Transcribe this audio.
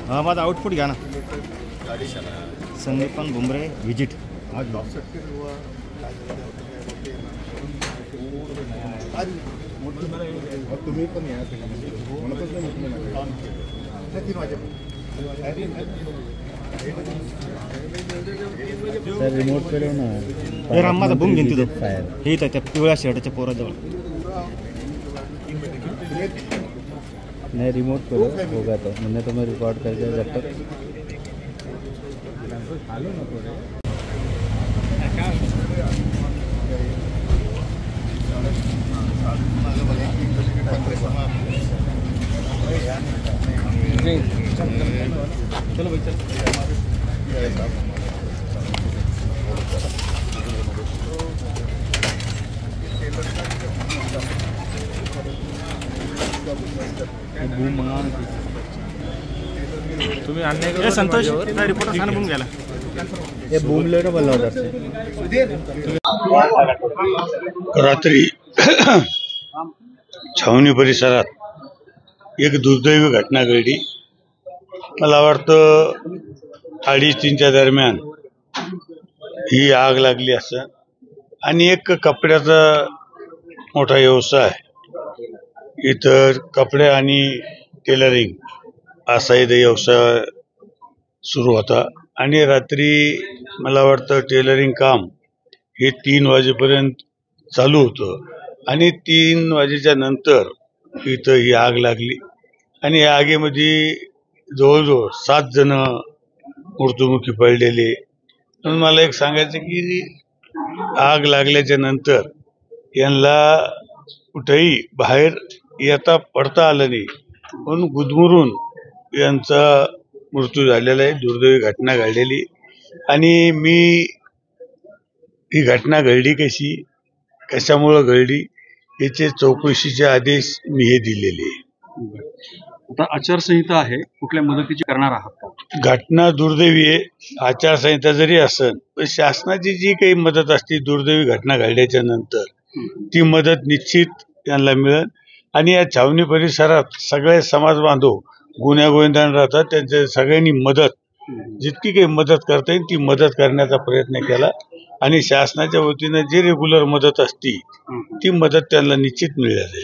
हा माझा आउटपुट घ्या ना. संदीपन भुमरे विजिट. तुम्ही पण या सर रिमोट पे ना हे रामाचा बूम घेऊन तिथं हे त्या पिवळ्या शर्टच्या पोराजवळ. नहीं रिमोट करो होगा तो मैंने तो मैं रिकॉर्ड करके जब तक चलो भाई चल. तुम्ही अन्य संतोष रिपोर्टर सांगा बूम घ्यायला. हे बूम लेटर बोलला होता रात्री छावणी परिसरात एक दुर्दैवी घटना घडली. मला वाटतं 2:30-3च्या दरम्यान ही आग लागली असं. आणि एक कपड्याचा मोठा व्यवसाय इतर कपडे आणि टेलरिंग असा इथे व्यवसाय सुरू होता. आणि रात्री मला वाटतं टेलरिंग काम हे 3 वाजेपर्यंत चालू होतं. आणि 3 वाजेच्या नंतर इथं ही आग लागली. आणि या आगीमध्ये जवळजवळ 7 जण मृत्युमुखी पडलेले. म्हणून मला एक सांगायचं की आग लागल्याच्या नंतर यांना कुठेही बाहेर येता पडता आलं नाही म्हणून गुदमरून यांचा मृत्यू झालेला आहे. दुर्दैवी घटना घडलेली. आणि मी ही घटना घडली कशी कशामुळं घडली याचे चौकशीचे आदेश मी हे दिलेले. आता आचारसंहिता आहे, कुठल्या मदतीची करणार आहात का? घटना दुर्दैवी आहे. आचारसंहिता जरी असेल पण शासनाची जी काही मदत असते दुर्दैवी घटना घडल्याच्या नंतर ती मदत निश्चित त्यांना मिळेल. आणि या छावणी परिसरात सगळे समाज बांधव गुण्यागोविंदाने राहतात. त्यांच्या सगळ्यांनी मदत जितकी काही मदत करता येईल ती मदत करण्याचा प्रयत्न केला. आणि शासनाच्या वतीने जी रेग्युलर मदत असती ती मदत त्यांना निश्चित मिळाली.